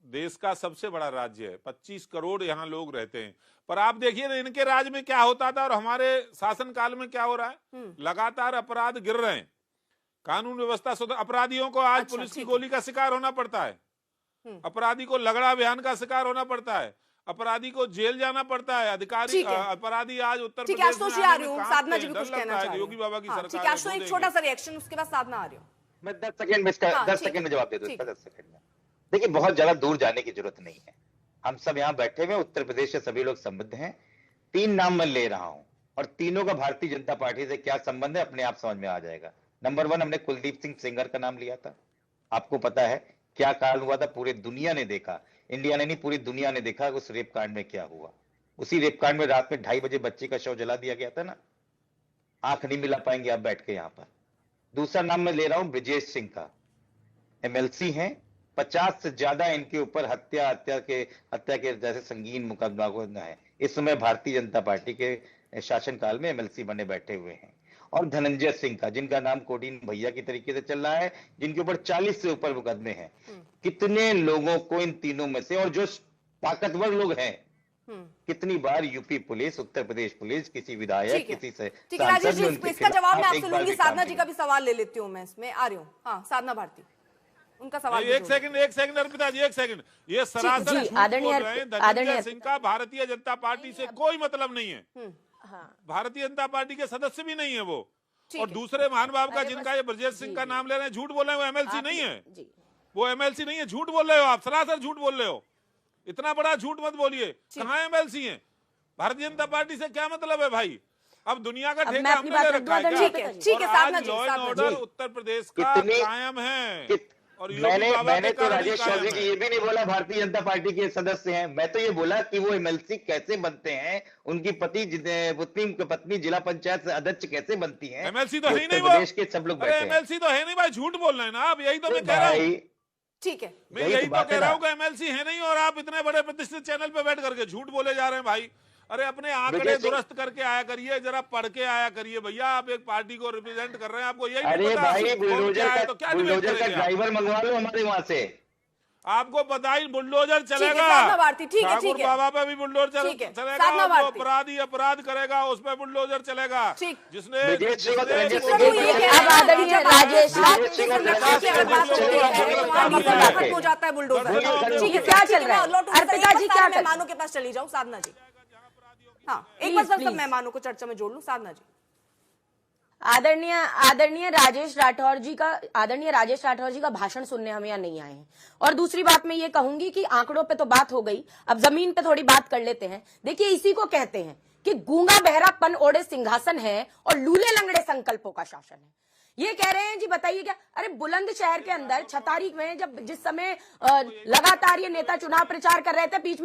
देश का सबसे बड़ा राज्य है। 25 करोड़ यहाँ लोग रहते हैं। पर आप देखिए ना इनके राज्य में क्या होता था और हमारे शासनकाल में क्या हो रहा है। लगातार अपराध गिर रहे हैं, कानून व्यवस्था अपराधियों को आज पुलिस की गोली का शिकार होना पड़ता है, अपराधी को लगड़ा अभियान का शिकार होना पड़ता है, अपराधी को जेल जाना पड़ता है। अधिकारी अपराधी आज उत्तर प्रदेश में साधना जी भी कुछ कहना चाह रही है। योगी बाबा की सरकार। एक छोटा सा रिएक्शन, उसके बाद साधना आ रही हूँ। मैं 10 सेकंड में इसका 10 सेकंड में जवाब दे दूं, 10 सेकंड में। देखिए बहुत ज्यादा दूर जाने की जरूरत नहीं है, हम सब यहाँ बैठे हुए उत्तर प्रदेश से सभी लोग संबद्ध हैं। 3 नाम मैं ले रहा हूं और तीनों का भारतीय जनता पार्टी से क्या संबंध है अपने आप समझ में आ जाएगा। नंबर 1 हमने कुलदीप सिंह सेंगर का नाम लिया था। आपको पता है क्या कांड हुआ था, पूरे दुनिया ने देखा, इंडिया ने नहीं पूरी दुनिया ने देखा उस रेप कांड में क्या हुआ। उसी रेप कांड में रात में 2:30 बजे बच्चे का शव जला दिया गया था ना। आंख नहीं मिला पाएंगे आप बैठ के यहाँ पर। दूसरा नाम मैं ले रहा हूं ब्रिजेश सिंह का। एमएलसी हैं, 50 से ज्यादा इनके ऊपर हत्या के जैसे संगीन मुकदमा है। इस समय भारतीय जनता पार्टी के शासनकाल में एमएलसी बने बैठे हुए हैं। और धनंजय सिंह का, जिनका नाम कोडीन भैया की तरीके से चल रहा है, जिनके ऊपर 40 से ऊपर मुकदमे हैं। कितने लोगों को इन तीनों में से, और जो ताकतवर लोग हैं, कितनी बार UP police, Uttar Pradesh police, किसी विधायक, किसी से ठीक है राजेश जी, इसका जवाब मैं आपसे लूंगी। साधना जी का भी सवाल ले लेती हूँ मैं, इसमें आ रही हूँ। हाँ, साधना भारती, उनका सवाल। एक सेकंड अर्पिता जी, एक सेकंड। ये सरासर झूठ बोल रहे हैं। धनंजय सिंह का भारतीय जनता पार्टी से कोई मतलब नहीं है। भारतीय जनता पार्टी के सदस्य भी नहीं है वो। और दूसरे महानुभाव का, जिनका ये ब्रजेश सिंह का नाम ले रहे हैं, झूठ बोल रहे हैं, वो एमएलसी नहीं है। वो एमएलसी नहीं है, झूठ बोल रहे हो आप, सरासर झूठ बोल रहे हो। इतना बड़ा झूठ मत बोलिए। कहाँ एमएलसी हैं? भारतीय जनता पार्टी से क्या मतलब है भाई? अब दुनिया का ठेका हमने ले रखा है क्या? ठीक है साधना जी, law and order Uttar Pradesh का कायम है। और मैंने तो राजेश चौधरी जी ये भी नहीं बोला भारतीय जनता पार्टी के सदस्य हैं। मैं तो ये बोला कि वो एमएलसी कैसे बनते हैं, उनकी पत्नी जिला पंचायत अध्यक्ष कैसे बनती हैं। एमएलसी तो है ही नहीं, प्रदेश के सब लोग बैठे हैं। एमएलसी तो है नहीं भाई, झूठ बोल रहे हैं ना आप। यही तो मैं कह रहा हूँ। ठीक है, मैं यही तो कह रहा हूँ कि एमएलसी है नहीं, और आप इतने बड़े प्रतिष्ठित चैनल पे बैठ करके झूठ बोले जा रहे हैं भाई। अरे अपने आंकड़े दुरुस्त करके आया करिए, जरा पढ़ के आया करिए भैया। आप एक पार्टी को रिप्रेजेंट कर रहे हैं, आपको यही नहीं पता। भाई बुलडोजर का ड्राइवर मंगवा लो हमारे वहां से। आपको पता ही बुलडोजर चलेगा। ठाकुर बाबा पे भी बुलडोजर चलेगा। अपराधी अपराध करेगा, उस पर बुलडोजर चलेगा। जिसने हो जाता है बुलडोजर। ठीक है, क्या चल रहा है अर्पिता जी? क्या मेहमानों के पास चली जाऊं? साधना जी, हाँ, एक बार सब मेहमानों को चर्चा में जोड़ लूं। साधना जी, आदरणीय राजेश राठौर जी का भाषण सुनने हम यहाँ नहीं आए हैं। और दूसरी बात मैं ये कहूंगी कि आंकड़ों पे तो बात हो गई, अब जमीन पे थोड़ी बात कर लेते हैं। देखिए, इसी को कहते हैं कि गूंगा बहरापन ओढ़े सिंहासन है और लूले लंगड़े संकल्पों का शासन है। ये कह रहे हैं जी, बताइए क्या? अरे बुलंदशहर के अंदर छतारी में जिस समय लगातार ये नेता चुनाव प्रचार कर रहे थे, बीच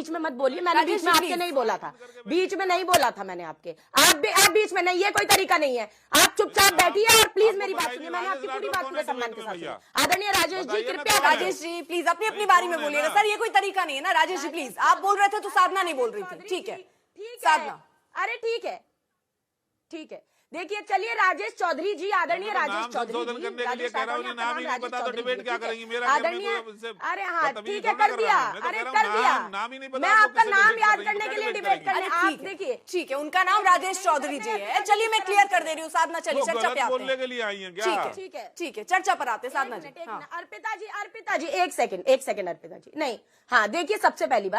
में मत बोलिए, मैंने बीच में आपके नहीं बोला था, बीच में नहीं बोला था मैंने आपके। आप बीच में नहीं, ये कोई तरीका नहीं है। आप चुपचाप बैठिए और प्लीज मेरी बात सुनिए। मैंने आपकी पूरी बात पूरे सम्मान के साथ सुनी। आदरणीय राजेश जी, कृपया। राजेश जी प्लीज अपनी अपनी बारी में बोलिएगा। सर, ये कोई तरीका नहीं है ना। राजेश जी प्लीज, आप बोल रहे थे तो साधना नहीं बोल रही थी। ठीक है साधना, अरे ठीक है। देखिए, चलिए राजेश चौधरी जी, आदरणीय राजेश चौधरी जी, आदरणीय, अरे हाँ ठीक है, कर दिया। अरे कर दिया, मैं आपका नाम याद करने के लिए डिबेट करने। आप देखिए, ठीक है, उनका नाम राजेश चौधरी जी है। चलिए मैं क्लियर कर दे रही हूँ। साधना चलिए चर्चा पे आते हैं। ठीक है, चर्चा पर आते हैं। साधना जी, अर्पिता जी एक सेकंड अर्पिता जी, नहीं, हाँ देखिए, सबसे पहली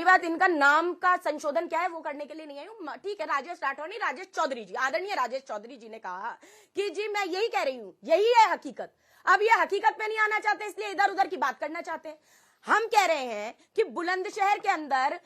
बात इनका नाम का संशोधन क्या है वो करने के लिए नहीं आई हूँ। ठीक है, राजेश राठौर नहीं, राजेश चौधरी जी, आदरणीय राजेश चौधरी जी ने कहा कि जी मैं यही कह रही हूँ, यही है हकीकत। अब ये हकीकत में नहीं आना चाहते, इसलिए इधर उधर की बात करना चाहते हैं। हम कह रहे हैं कि बुलंदशहर के अंदर,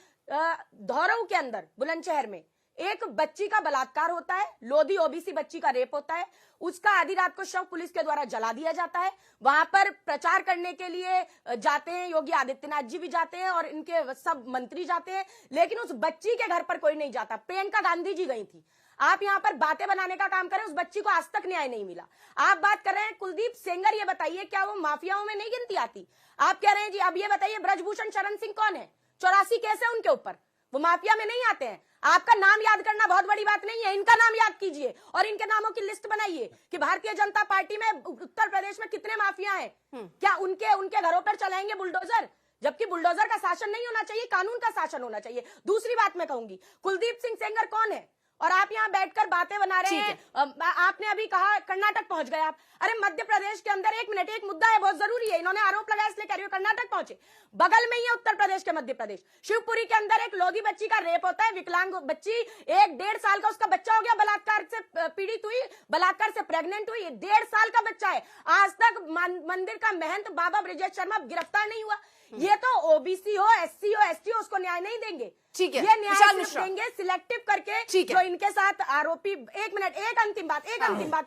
धौरव के अंदर, बुलंदशहर में एक बच्ची का बलात्कार होता है, लोधी ओबीसी बच्ची का रेप होता है, उसका आधी रात को शव पुलिस के द्वारा जला दिया जाता है। वहां पर प्रचार करने के लिए जाते हैं, योगी आदित्यनाथ जी भी जाते हैं और इनके सब मंत्री जाते हैं, लेकिन उस बच्ची के घर पर कोई नहीं जाता। प्रियंका गांधी जी गई थी। आप यहाँ पर बातें बनाने का काम करें, उस बच्ची को आज तक न्याय नहीं मिला। आप बात कर रहे हैं कुलदीप सेंगर, ये बताइए क्या वो माफियाओं में नहीं गिनती आती? आप कह रहे हैं जी, अब ये बताइए ब्रजभूषण शरण सिंह कौन है? 84 केस है उनके ऊपर, वो माफिया में नहीं आते हैं। आपका नाम याद करना बहुत बड़ी बात नहीं है, इनका नाम याद कीजिए और इनके नामों की लिस्ट बनाइए कि भारतीय जनता पार्टी में उत्तर प्रदेश में कितने माफिया हैं। क्या उनके घरों पर चलाएंगे बुलडोजर? जबकि बुलडोजर का शासन नहीं होना चाहिए, कानून का शासन होना चाहिए। दूसरी बात मैं कहूंगी, कुलदीप सिंह सेंगर कौन है? और आप यहाँ बैठकर बातें बना रहे हैं। आपने अभी कहा कर्नाटक पहुंच गए आप। अरे मध्य प्रदेश के अंदर एक मिनट, एक मुद्दा है बहुत जरूरी है, इन्होंने आरोप लगाया इसलिए कह रही हो कर्नाटक पहुंचे, बगल में ही है उत्तर प्रदेश के मध्य प्रदेश। शिवपुरी के अंदर एक लोधी बच्ची का रेप होता है, विकलांग बच्ची, 1-1.5 साल का उसका बच्चा हो गया, बलात्कार से पीड़ित हुई, बलात्कार से प्रेग्नेंट हुई, 1.5 साल का बच्चा है। आज तक मंदिर का महंत बाबा ब्रजेश शर्मा गिरफ्तार नहीं हुआ। ये तो ओबीसी हो, एससी हो, एसटी हो, उसको न्याय नहीं देंगे। ठीक है, ये न्याय देंगे सिलेक्टिव करके जो इनके साथ आरोपी। एक मिनट, एक अंतिम बात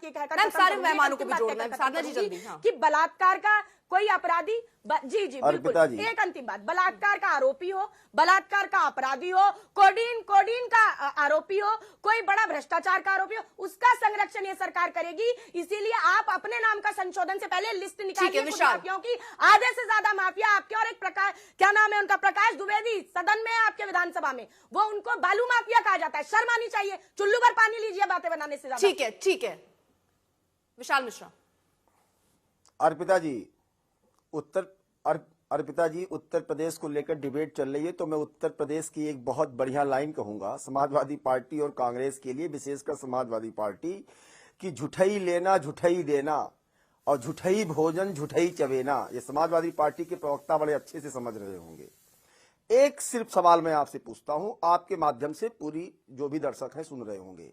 ये कहकर सारे मेहमानों को भी जोड़ना है, साधना जी जल्दी, कि बलात्कार का कोई अपराधी जी जी बिल्कुल, एक अंतिम बात, बलात्कार का आरोपी हो, बलात्कार का अपराधी हो, कोडीन का आरोपी हो, कोई बड़ा भ्रष्टाचार का आरोपी हो, उसका संरक्षण ये सरकार करेगी। इसीलिए आप अपने नाम का संशोधन से पहले लिस्ट निकालिए माफियाओं की, आधे से ज्यादा माफिया आपके, और एक प्रकार क्या नाम है उनका, प्रकाश द्विवेदी सदन में आपके विधानसभा में, वो उनको बालू माफिया कहा जाता है। शर्म आनी चाहिए, चुल्लू भर पानी लीजिए बातें बनाने से ज्यादा। ठीक है विशाल मिश्रा। अर्पिता जी, उत्तर प्रदेश को लेकर डिबेट चल रही है, तो मैं उत्तर प्रदेश की एक बहुत बढ़िया लाइन कहूंगा समाजवादी पार्टी और कांग्रेस के लिए, विशेषकर समाजवादी पार्टी की, झूठई लेना झूठई देना और झूठई भोजन झूठई चबेना। ये समाजवादी पार्टी के प्रवक्ता बड़े अच्छे से समझ रहे होंगे। एक सिर्फ सवाल मैं आपसे पूछता हूं, आपके माध्यम से पूरी जो भी दर्शक हैं सुन रहे होंगे।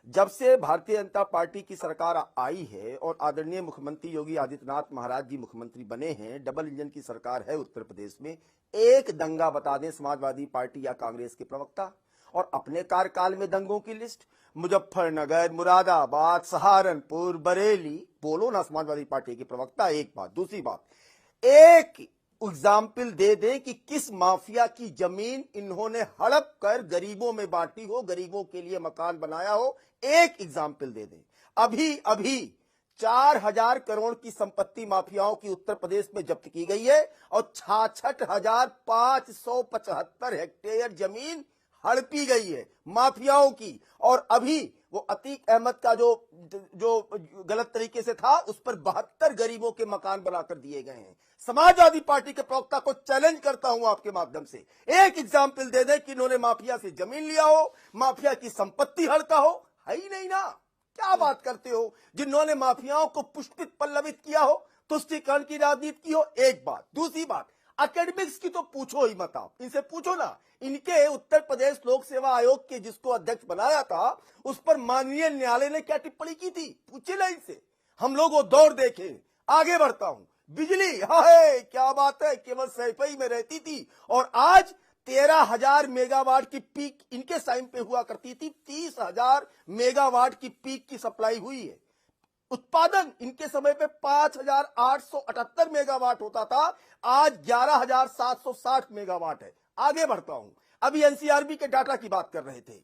जब से भारतीय जनता पार्टी की सरकार आई है और आदरणीय मुख्यमंत्री योगी आदित्यनाथ महाराज जी मुख्यमंत्री बने हैं, डबल इंजन की सरकार है उत्तर प्रदेश में, एक दंगा बता दें समाजवादी पार्टी या कांग्रेस के प्रवक्ता, और अपने कार्यकाल में दंगों की लिस्ट, मुजफ्फरनगर, मुरादाबाद, सहारनपुर, बरेली, बोलो ना समाजवादी पार्टी के प्रवक्ता। एक बात। दूसरी बात, एक एग्जाम्पल दे दें कि किस माफिया की जमीन इन्होंने हड़प कर गरीबों में बांटी हो, गरीबों के लिए मकान बनाया हो, एक एग्जाम्पल दे दें। अभी 4000 करोड़ की संपत्ति माफियाओं की उत्तर प्रदेश में जब्त की गई है और 66,575 हेक्टेयर जमीन हड़पी गई है माफियाओं की। और अभी वो अतीक अहमद का जो गलत तरीके से था, उस पर 72 गरीबों के मकान बनाकर दिए गए हैं। समाजवादी पार्टी के प्रवक्ता को चैलेंज करता हूं आपके माध्यम से, एक एग्जाम्पल दे दे कि इन्होंने माफिया से जमीन लिया हो, माफिया की संपत्ति हड़का हो। है ही नहीं ना, क्या बात करते हो। जिन्होंने माफियाओं को पुष्पित पल्लवित किया हो, तुष्टीकरण की राजनीति की हो, एक बात। दूसरी बात, एकेडमिक्स की तो पूछो ही मत, आप इनसे पूछो ना। इनके उत्तर प्रदेश लोक सेवा आयोग के जिसको अध्यक्ष बनाया था, उस पर माननीय न्यायालय ने क्या टिप्पणी की थी, पूछे ना इनसे। हम लोग वो दौर देखे। आगे बढ़ता हूं, बिजली, हाय क्या बात है, केवल सैफई में रहती थी और आज 13,000 मेगावाट की पीक इनके टाइम पे हुआ करती थी, 30,000 मेगावाट की पीक की सप्लाई हुई है। उत्पादन इनके समय पे 5,878 मेगावाट होता था, आज 11,760 मेगावाट है। आगे बढ़ता हूं, अभी एनसीआरबी के डाटा की बात कर रहे थे,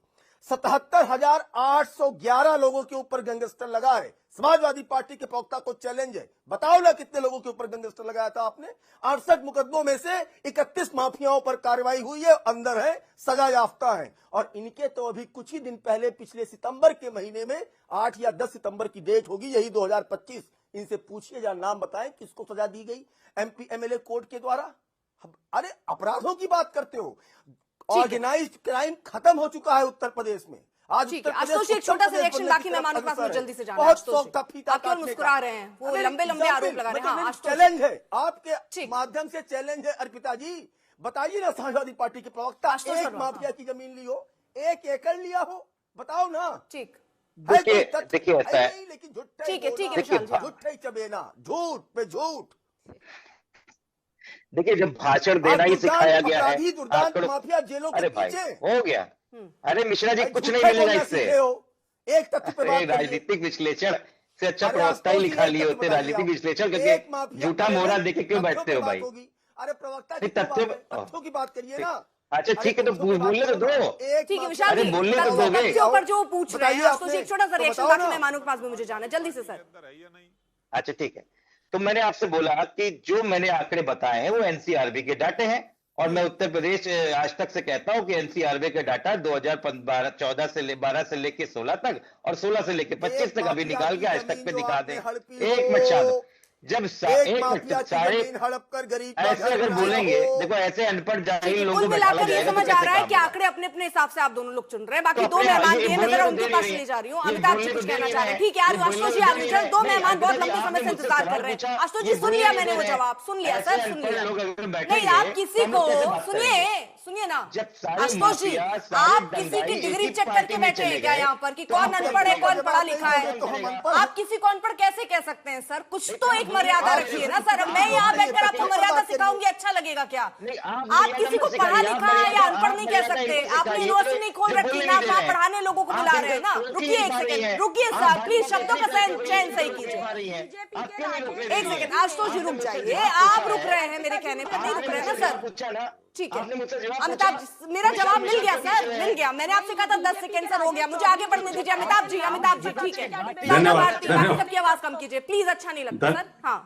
77,811 लोगों के ऊपर गैंगस्टर लगा है। समाजवादी पार्टी के प्रवक्ता को चैलेंज है, बताओ ना कितने लोगों के ऊपर गैंगस्टर लगाया था आपने। 68 मुकदमों में से 31 माफियाओं पर कार्रवाई हुई है, अंदर है, सजा याफ्ता है। और इनके तो अभी कुछ ही दिन पहले, पिछले सितंबर के महीने में 8 या 10 सितंबर की डेट होगी, यही 2025, इनसे पूछिए जरा नाम बताएं किसको सजा दी गई एमपी एमएलए कोर्ट के द्वारा। अरे अपराधों की बात करते हो, ऑर्गेनाइज्ड क्राइम खत्म हो चुका है उत्तर प्रदेश में। आज एक छोटा सा रिएक्शन बाकी मेहमानों के पास में जल्दी से जाना है। आप क्यों मुस्कुरा रहे हैं, वो लंबे आरोप लगा रहे हैं। चैलेंज है आपके माध्यम से, चैलेंज है अर्पिता जी, बताइए ना समाजवादी पार्टी के प्रवक्ता, एक माफिया की जमीन ली हो, 1 एकड़ लिया हो, बताओ ना। ठीक देखिए ऐसा है, लेकिन ठीक है झूठे चबेना, झूठ पे झूठ। देखिए जब भाषण देना ही सिखाया गया है, माफिया जेलों के पीछे हो गया। अरे मिश्रा जी कुछ नहीं मिलेगा इससे। एक तत्व पे बात, राजनीतिक विश्लेषण से अच्छा प्रवक्ता ही लिखा लिए होते, राजनीतिक विश्लेषण करके झूठा मोहरा देके क्यों बैठते हो भाई। अरे प्रवक्ता तथ्यों की बात करिए ना। अच्छा ठीक है, तो बोलने तो दो। ठीक है विशाल जी, बोलने तो दोगे। तथ्यों पर जो पूछ रहे हैं, तो एक छोटा सा रिएक्शन बाकी मेहमानों के पास में मुझे जाना है, जल्दी से सर। अच्छा ठीक है, तो मैंने आपसे बोला कि जो मैंने आंकड़े बताए हैं वो एनसीआरबी के डाटे हैं, और मैं उत्तर प्रदेश आज तक से कहता हूं कि एनसीआरबी का डाटा 2014 से 12 से लेके 16 तक और 16 से लेके 25 तक अभी निकाल के आज तक पे दिखा दें। एक मिनट शायद, जब एक मिनट सारे ऐसे अगर बोलेंगे, देखो ऐसे अनपढ़ जाहिल लोगों को मिलाकर ये समझ आ रहा है कि आंकड़े अपने अपने हिसाब से आप दोनों लोग चुन रहे हैं। बाकी दो मेहमान भी हैं, मैं जरा उनके पास ले जा रही हूँ। अमिताभ जी कुछ कहना चाह रहे हैं, ठीक है आशुतोष जी आगे चल। दो मेहमान बहुत लंबे समय से इंतजार कर रहे हैं। आशुतोष जी सुन लिया मैंने वो जवाब, सुन लिया सर, सुन लिया। नहीं आप किसी को सुनिए ना जब सारे आशुतोष जी, माफिया, सारे आप किसी की दंगाई डिग्री एक ही चेक पार्टी करके में बैठे हैं चले क्या गए, यहाँ पर कि तो कौन आपको अनपढ़ है लगेगा कौन जब पढ़ा आप लिखा है? तो हम अनपढ़ हैं। आप किसी को अनपढ़ कैसे कह सकते हैं सर? कुछ तो एक मर्यादा आप रखिए ना जैसे सर। कि मैं आप यहाँ लोग बैठकर आपको ये मर्यादा बात करिए। सिखाऊंगी, अच्छा लगेगा क्या? नहीं, आप किसी को पढ़ा लिखा या अनपढ़ नहीं कह सकते। आपने यूनिवर्सिटी नहीं खोल रखी ना, आप वहाँ पढ़ाने लोगों को बुला रहे हैं ना। रुकिए एक सेकंड, रुकिए सर प्लीज, शब्दों का चयन सही कीजिए। एक सेकंड आशुतोष जी, रुक जाइए। आप रुक रहे हैं मेरे कहने पर, नहीं रुक रहे हैं ना सर? ठीक है अमिताभ जी, मेरा जवाब मिल गया सर, मिल गया। मैंने आपसे कहा था 10 सेकंड सर, हो गया। मुझे आगे बढ़ने दीजिए। अमिताभ जी, अमिताभ जी ठीक है। बाकी सबकी आवाज कम कीजिए प्लीज, अच्छा नहीं लगता सर। हाँ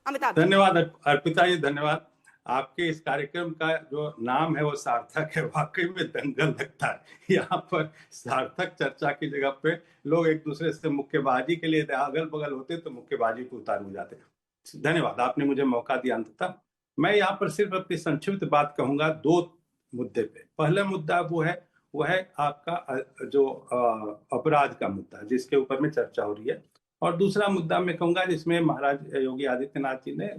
अमिताभ जी। धन्यवाद अर्पिता जी, धन्यवाद। आपके इस कार्यक्रम का जो नाम है वो सार्थक है, वाकई में दंगल लगता है। यहाँ पर सार्थक चर्चा की जगह पे लोग एक दूसरे से मुक्केबाजी के लिए अगल बगल होते तो मुक्केबाजी को उतार हो जाते। धन्यवाद, आपने मुझे मौका दिया। अंततः मैं यहाँ पर सिर्फ अपनी संक्षिप्त बात कहूंगा 2 मुद्दे पे। पहला मुद्दा वो है आपका जो अपराध का मुद्दा जिसके ऊपर में चर्चा हो रही है, और दूसरा मुद्दा मैं कहूंगा जिसमें महाराज योगी आदित्यनाथ जी ने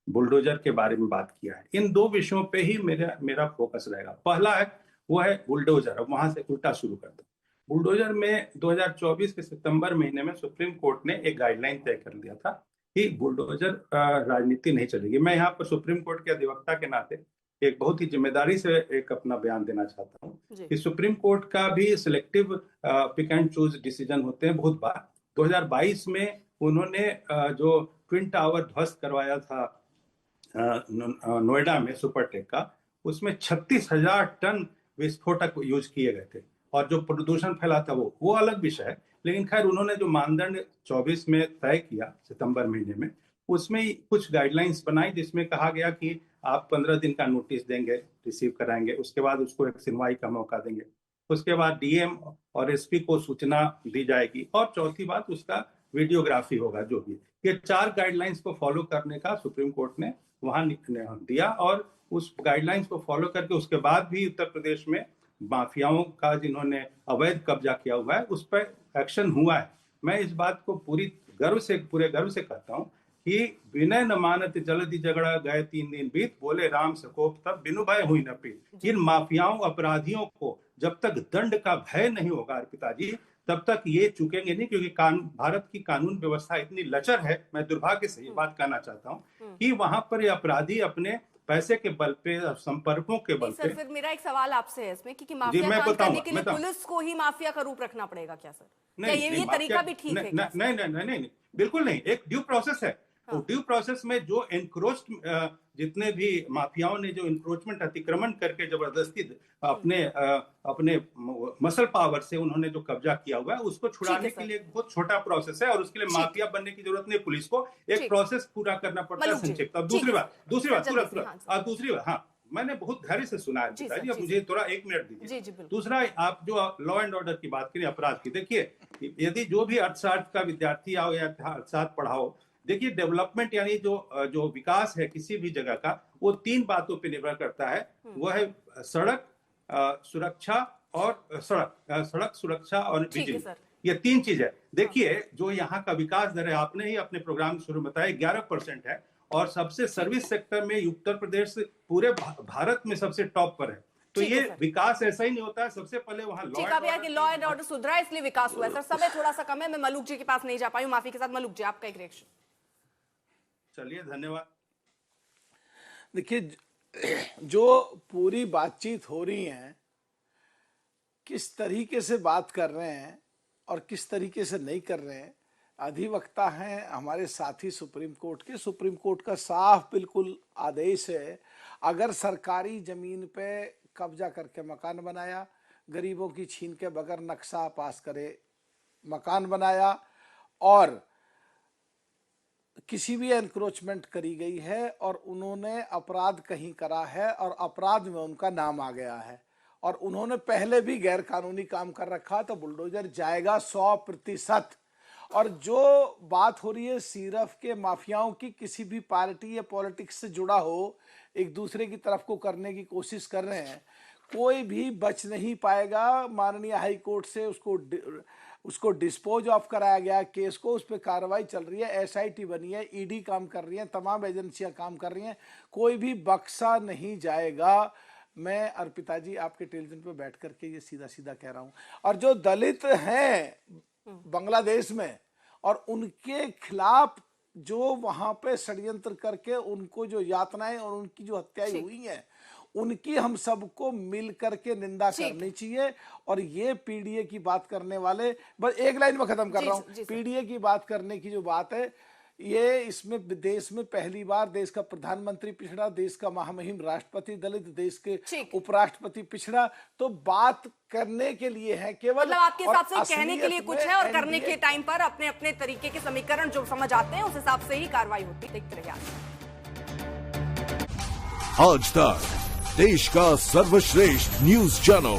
बुलडोजर के बारे में बात किया है। इन 2 विषयों पे ही मेरा फोकस रहेगा। पहला वो है बुलडोजर। अब वहां से उल्टा शुरू करता हूं। बुलडोजर में 2024 के सितंबर महीने में सुप्रीम कोर्ट ने एक गाइडलाइन तय कर दिया था कि बुलडोजर राजनीति नहीं चलेगी। मैं यहाँ पर सुप्रीम कोर्ट के अधिवक्ता के नाते एक बहुत ही जिम्मेदारी से एक अपना बयान देना चाहता हूँ कि सुप्रीम कोर्ट का भी selective pick and choose decision होते हैं बहुत बार। 2022 में उन्होंने जो ट्विन टावर ध्वस्त करवाया था नोएडा में सुपरटेक का, उसमें 36,000 टन विस्फोटक यूज किए गए थे, और जो प्रदूषण फैला था वो अलग विषय है। लेकिन खैर उन्होंने जो मानदंड 24 में तय किया सितंबर महीने में, उसमें कुछ गाइडलाइंस बनाई जिसमें कहा गया कि आप 15 दिन का नोटिस देंगे, रिसीव कराएंगे, उसके बाद उसको एक सुनवाई का मौका देंगे, उसके बाद डीएम और एसपी को सूचना दी जाएगी, और चौथी बात उसका वीडियोग्राफी होगा। जो भी ये 4 गाइडलाइंस को फॉलो करने का सुप्रीम कोर्ट ने वहां दिया, और उस गाइडलाइंस को फॉलो करके उसके बाद भी उत्तर प्रदेश में माफियाओं का जिन्होंने अवैध कब्जा किया हुआ है उस पर एक्शन हुआ है। मैं इस बात को पूरे गर्व से कहता हूं कि विनय न मानत जल्दी झगड़ा गए 3 दिन बीत, बोले राम सकोप तब बिनु भय हुई न पीत। इन माफियाओं अपराधियों को जब तक दंड का भय नहीं होगा अर्पिता जी, तब तक ये चुकेंगे नहीं, क्योंकि भारत की कानून व्यवस्था इतनी लचर है। मैं दुर्भाग्य से ये बात कहना चाहता हूँ कि वहां पर ये अपराधी अपने पैसे के बल पे, संपर्कों के बल पे। फिर मेरा एक सवाल आपसे है इसमें कि माफिया कांड करने के लिए पुलिस को ही माफिया का रूप रखना पड़ेगा क्या सर? क्या ये तरीका भी ठीक है? नहीं, बिल्कुल नहीं। एक ड्यू प्रोसेस है। तो ड्यू प्रोसेस में जो एनक्रोच्ड जितने भी माफियाओं ने जो एनक्रोचमेंट अतिक्रमण करके जबरदस्ती अपने मसल पावर से उन्होंने जो कब्जा किया हुआ है उसको छुड़ाने के लिए बहुत छोटा प्रोसेस है, और उसके लिए माफिया बनने की जरूरत नहीं। पुलिस को एक प्रोसेस पूरा करना पड़ता है संक्षिप्त। दूसरी बात, हाँ, मैंने बहुत धैर्य से सुना है पिताजी, अब मुझे थोड़ा 1 मिनट दीजिए। दूसरा, आप जो लॉ एंड ऑर्डर की बात करें, अपराध की, देखिए यदि जो भी अर्थशास्त्र का विद्यार्थी आओ या अर्थशास्त्र पढ़ाओ, देखिए डेवलपमेंट यानी जो विकास है किसी भी जगह का, वो 3 बातों पे निर्भर करता है। वो है सड़क सुरक्षा और सड़क सुरक्षा और बिजली। ये 3 चीज है। देखिए जो यहाँ का विकास दर है, आपने ही अपने प्रोग्राम शुरू में बताया 11% है, और सबसे सर्विस सेक्टर में उत्तर प्रदेश पूरे भारत में सबसे टॉप पर है। तो ये विकास ऐसा ही नहीं होता है, सबसे पहले वहाँ लॉ एंड ऑर्डर सुधरा, इसलिए विकास हुआ है। सर समय थोड़ा सा कम है, मैं मलूक जी के पास नहीं जा पाई हूँ, माफी के साथ। मलूक जी, आपका एक रिएक्शन। चलिए, धन्यवाद। देखिए, जो पूरी बातचीत हो रही है, किस तरीके से बात कर रहे हैं और किस तरीके से नहीं कर रहे हैं, अधिवक्ता हैं हमारे साथी सुप्रीम कोर्ट का साफ बिल्कुल आदेश है, अगर सरकारी जमीन पे कब्जा करके मकान बनाया, गरीबों की छीन के बगैर नक्शा पास करे मकान बनाया, और किसी भी एनक्रोचमेंट करी गई है और उन्होंने अपराध कहीं करा है और अपराध में उनका नाम आ गया है और उन्होंने पहले भी गैर कानूनी काम कर रखा, तो बुलडोजर जाएगा 100%। और जो बात हो रही है सिर्फ के माफियाओं की, किसी भी पार्टी या पॉलिटिक्स से जुड़ा हो, एक दूसरे की तरफ को करने की कोशिश कर रहे हैं, कोई भी बच नहीं पाएगा। माननीय हाई कोर्ट से उसको डिस्पोज ऑफ कराया गया केस को, उस पर कार्रवाई चल रही है, एसआईटी बनी है, ईडी काम कर रही है, तमाम एजेंसियां काम कर रही हैं, कोई भी बख्शा नहीं जाएगा। मैं अर्पिता जी आपके टेलीविजन पे बैठ करके ये सीधा सीधा कह रहा हूं, और जो दलित हैं बांग्लादेश में और उनके खिलाफ जो वहां पे षड्यंत्र करके उनको जो यातनाएं और उनकी जो हत्याएं हुई हैं, उनकी हम सबको मिल करके निंदा करनी चाहिए। और ये पीडीए की बात करने वाले, बस एक लाइन में खत्म कर रहा हूं, पीडीए की बात करने की जो बात है, ये इसमें देश में पहली बार देश का प्रधानमंत्री पिछड़ा, देश का महामहिम राष्ट्रपति दलित, देश के उपराष्ट्रपति पिछड़ा, तो बात करने के लिए है केवल, मतलब आपके हिसाब से कहने के लिए कुछ है और करने के टाइम पर अपने अपने तरीके के समीकरण जो समझ आते हैं उस हिसाब से ही कार्रवाई होती। देखते रहिए आज तक देश का सर्वश्रेष्ठ न्यूज चैनल